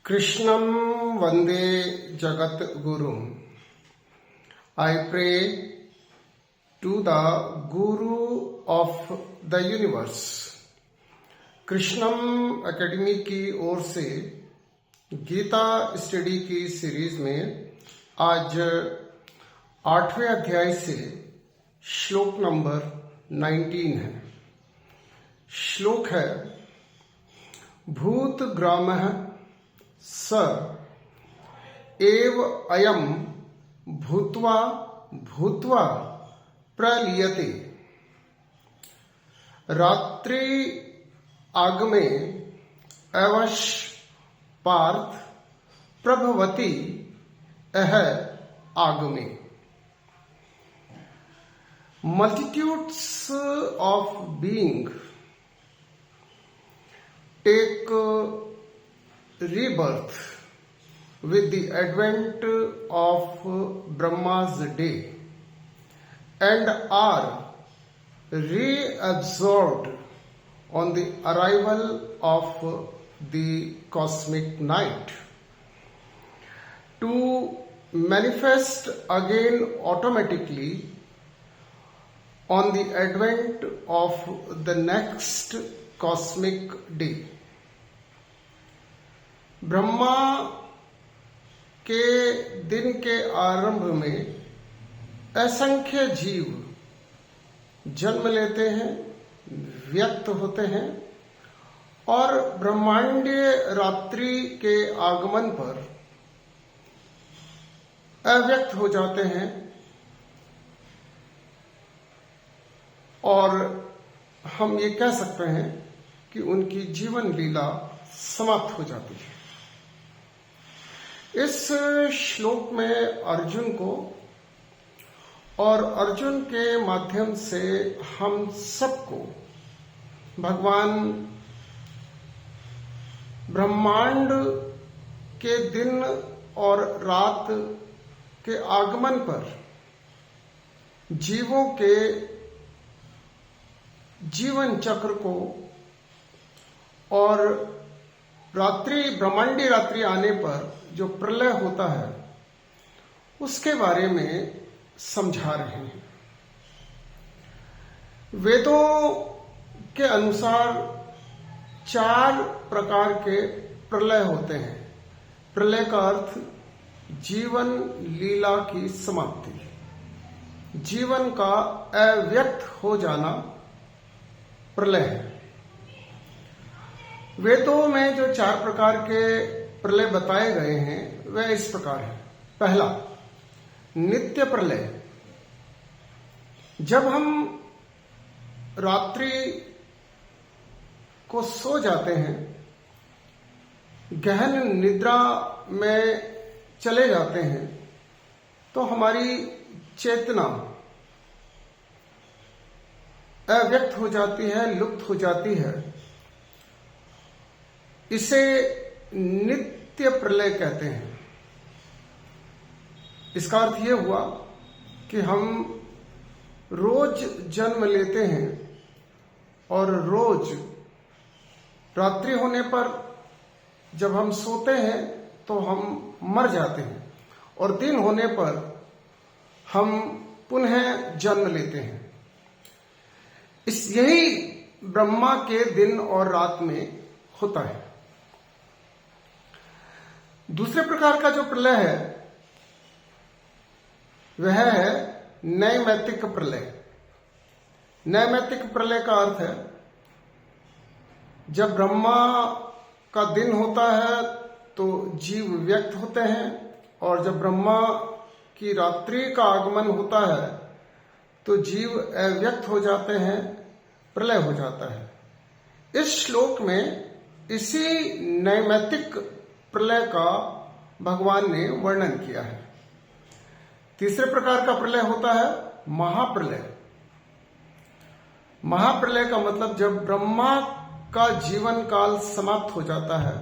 Krishnam Vande Jagat Guru. I pray to the Guru of the Universe. Krishnam academy की ओर से Gita study की series में आज 8वें अध्याय से श्लोक नंबर 19 है। श्लोक है भूत ग्रामः स एव अयम भूत्वा भूत्वा प्रलीयते। रात्रि आगमे अवश्य पार्थ प्रभवती अह आगमे। Multitudes of being take rebirth with the advent of Brahma's day and are reabsorbed on the arrival of the cosmic night to manifest again automatically on the advent of the next cosmic day. Brahma के दिन के आरंभ में असंख्य जीव जन्म लेते हैं, व्यक्त होते हैं और ब्रह्मांडीय रात्रि के आगमन पर अव्यक्त हो जाते हैं और हम ये कह सकते हैं कि उनकी जीवन लीला समाप्त हो जाती है। इस श्लोक में अर्जुन को और अर्जुन के माध्यम से हम सबको भगवान ब्रह्मांड के दिन और रात के आगमन पर जीवों के जीवन चक्र को और ब्रह्मांडी रात्रि आने पर जो प्रलय होता है उसके बारे में समझा रहे हैं। वेदों के अनुसार 4 प्रकार के प्रलय होते हैं। प्रलय का अर्थ जीवन लीला की समाप्ति, जीवन का अव्यक्त हो जाना प्रलय है। वेदों में जो 4 प्रकार के प्रलय बताए गए हैं वह इस प्रकार है। पहला, नित्य प्रलय। जब हम रात्रि को सो जाते हैं, गहन निद्रा में चले जाते हैं, तो हमारी चेतना अव्यक्त हो जाती है, लुप्त हो जाती है। इसे नित्य प्रलय कहते हैं। इसका अर्थ यह हुआ कि हम रोज जन्म लेते हैं और रोज रात्रि होने पर जब हम सोते हैं तो हम मर जाते हैं और दिन होने पर हम पुनः जन्म लेते हैं। यही ब्रह्मा के दिन और रात में होता है। दूसरे प्रकार का जो प्रलय है वह है नैमित्तिक प्रलय। नैमित्तिक प्रलय का अर्थ है जब ब्रह्मा का दिन होता है तो जीव व्यक्त होते हैं और जब ब्रह्मा की रात्रि का आगमन होता है तो जीव अव्यक्त हो जाते हैं, प्रलय हो जाता है। इस श्लोक में इसी नैमित्तिक प्रलय का भगवान ने वर्णन किया है। तीसरे प्रकार का प्रलय होता है महाप्रलय। महाप्रलय का मतलब जब ब्रह्मा का जीवन काल समाप्त हो जाता है,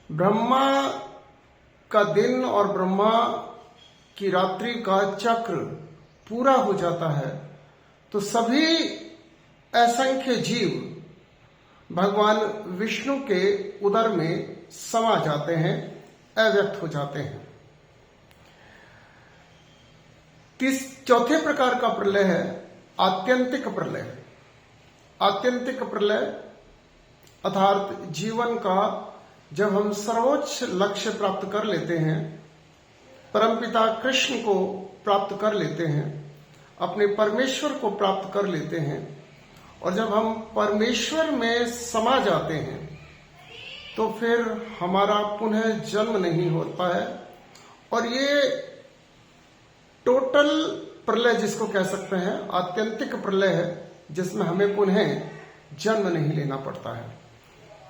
ब्रह्मा का दिन और ब्रह्मा की रात्रि का चक्र पूरा हो जाता है, तो सभी असंख्य जीव भगवान विष्णु के उदर में समा जाते हैं, अव्यक्त हो जाते हैं। चौथे प्रकार का प्रलय है आत्यंतिक प्रलय। आत्यंतिक प्रलय अर्थात जीवन का जब हम सर्वोच्च लक्ष्य प्राप्त कर लेते हैं, परमपिता कृष्ण को प्राप्त कर लेते हैं, अपने परमेश्वर को प्राप्त कर लेते हैं, और जब हम परमेश्वर में समा जाते हैं तो फिर हमारा पुनः जन्म नहीं होता है। और ये टोटल प्रलय जिसको कह सकते हैं, आत्यंतिक प्रलय है, जिसमें हमें पुनः जन्म नहीं लेना पड़ता है।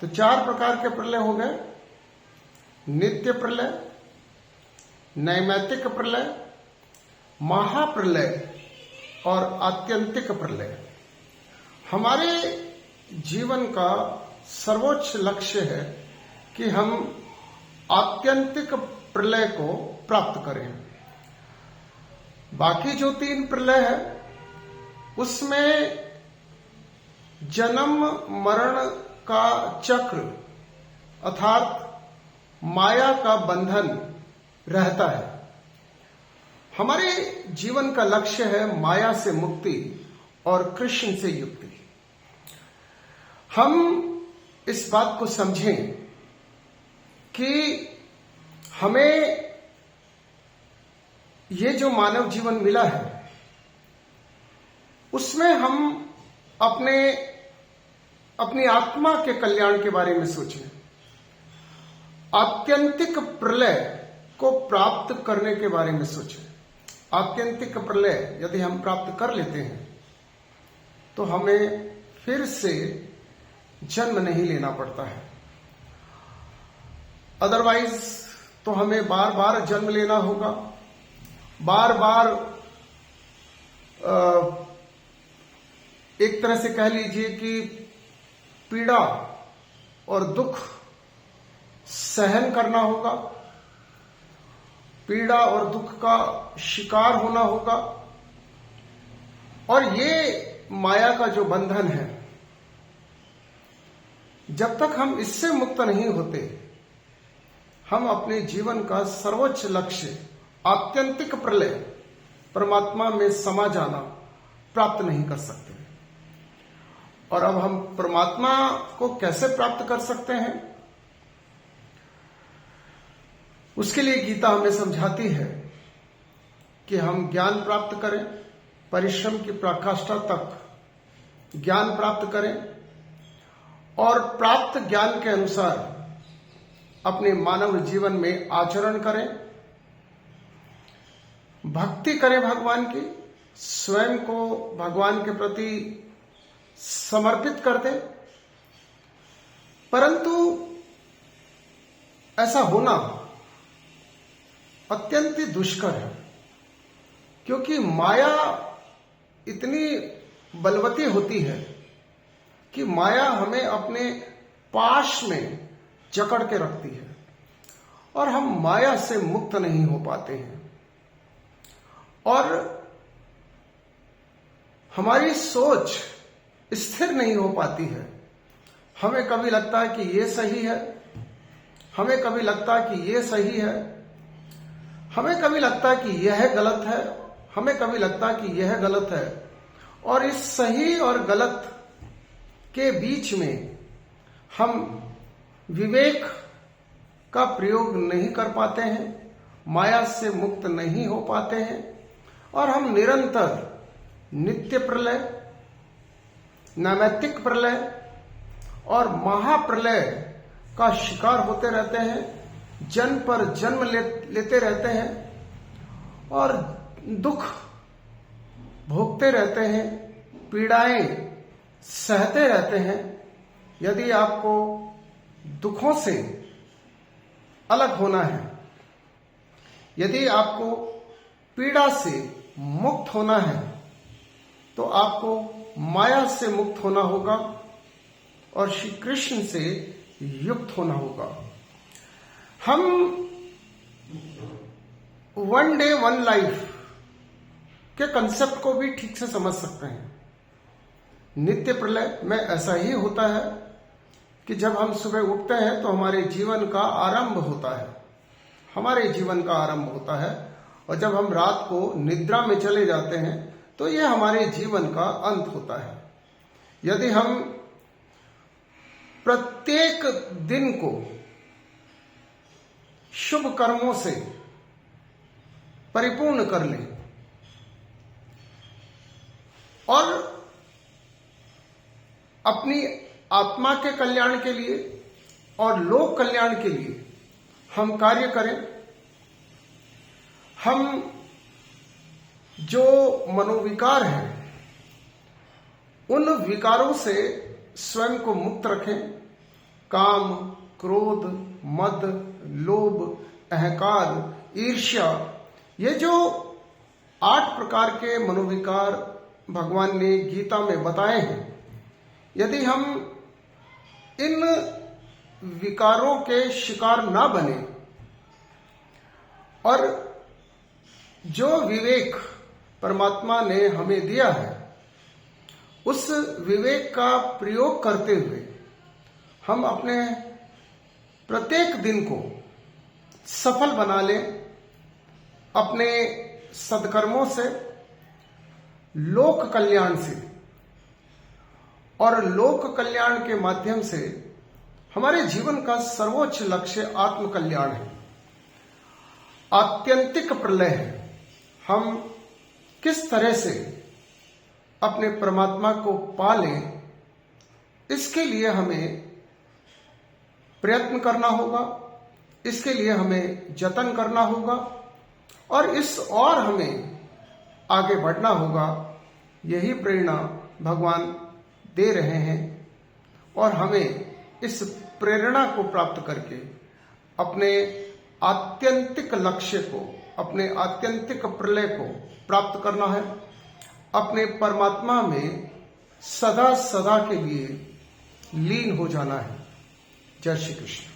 तो 4 प्रकार के प्रलय हो गए: नित्य प्रलय, नैमित्तिक प्रलय, महाप्रलय और आत्यंतिक प्रलय। हमारे जीवन का सर्वोच्च लक्ष्य है कि हम आत्यंतिक प्रलय को प्राप्त करें। बाकी जो 3 प्रलय है उसमें जन्म मरण का चक्र अर्थात माया का बंधन रहता है। हमारे जीवन का लक्ष्य है माया से मुक्ति और कृष्ण से युक्ति। हम इस बात को समझें कि हमें ये जो मानव जीवन मिला है उसमें हम अपनी आत्मा के कल्याण के बारे में सोचें। आत्यंतिक प्रलय को प्राप्त करने के बारे में सोचें। आत्यंतिक प्रलय यदि हम प्राप्त कर लेते हैं तो हमें फिर से जन्म नहीं लेना पड़ता है। अदरवाइज तो हमें बार बार जन्म लेना होगा, बार बार एक तरह से कह लीजिए कि पीड़ा और दुख सहन करना होगा, पीड़ा और दुख का शिकार होना होगा। और ये माया का जो बंधन है, जब तक हम इससे मुक्त नहीं होते, हम अपने जीवन का सर्वोच्च लक्ष्य आत्यंतिक प्रलय परमात्मा में समा जाना प्राप्त नहीं कर सकते। और अब हम परमात्मा को कैसे प्राप्त कर सकते हैं, उसके लिए गीता हमें समझाती है कि हम ज्ञान प्राप्त करें, परिश्रम की पराकाष्ठा तक ज्ञान प्राप्त करें और प्राप्त ज्ञान के अनुसार अपने मानव जीवन में आचरण करें, भक्ति करें भगवान की, स्वयं को भगवान के प्रति समर्पित कर दें। परंतु ऐसा होना अत्यंत दुष्कर है, क्योंकि माया इतनी बलवती होती है कि माया हमें अपने पाश में जकड़ के रखती है और हम माया से मुक्त नहीं हो पाते हैं। और हमारी सोच स्थिर नहीं हो पाती है। हमें कभी लगता है कि ये सही है, हमें कभी लगता है कि ये सही है, हमें कभी लगता है कि यह गलत है, हमें कभी लगता है कि यह गलत है। और इस सही और गलत के बीच में हम विवेक का प्रयोग नहीं कर पाते हैं, माया से मुक्त नहीं हो पाते हैं और हम निरंतर नित्य प्रलय, नैमित्तिक प्रलय और महाप्रलय का शिकार होते रहते हैं, जन्म पर जन्म लेते रहते हैं और दुख भोगते रहते हैं, पीड़ाएं सहते रहते हैं। यदि आपको दुखों से अलग होना है, यदि आपको पीड़ा से मुक्त होना है, तो आपको माया से मुक्त होना होगा और श्री कृष्ण से युक्त होना होगा। हम वन डे वन लाइफ के कंसेप्ट को भी ठीक से समझ सकते हैं। नित्य प्रलय में ऐसा ही होता है कि जब हम सुबह उठते हैं तो हमारे जीवन का आरंभ होता है, हमारे जीवन का आरंभ होता है, और जब हम रात को निद्रा में चले जाते हैं तो यह हमारे जीवन का अंत होता है। यदि हम प्रत्येक दिन को शुभ कर्मों से परिपूर्ण कर लें और अपनी आत्मा के कल्याण के लिए और लोक कल्याण के लिए हम कार्य करें, हम जो मनोविकार हैं उन विकारों से स्वयं को मुक्त रखें। काम, क्रोध, मद, लोभ, अहंकार, ईर्ष्या, ये जो 8 प्रकार के मनोविकार भगवान ने गीता में बताए हैं, यदि हम इन विकारों के शिकार ना बने और जो विवेक परमात्मा ने हमें दिया है उस विवेक का प्रयोग करते हुए हम अपने प्रत्येक दिन को सफल बना लें, अपने सद्कर्मों से, लोक कल्याण से, और लोक कल्याण के माध्यम से हमारे जीवन का सर्वोच्च लक्ष्य आत्म कल्याण है, आत्यंतिक प्रलय है। हम किस तरह से अपने परमात्मा को पालें, इसके लिए हमें प्रयत्न करना होगा, इसके लिए हमें जतन करना होगा और हमें आगे बढ़ना होगा। यही प्रेरणा भगवान दे रहे हैं और हमें इस प्रेरणा को प्राप्त करके अपने आत्यंतिक लक्ष्य को, अपने आत्यंतिक प्रलय को प्राप्त करना है, अपने परमात्मा में सदा सदा के लिए लीन हो जाना है। जय श्री कृष्ण।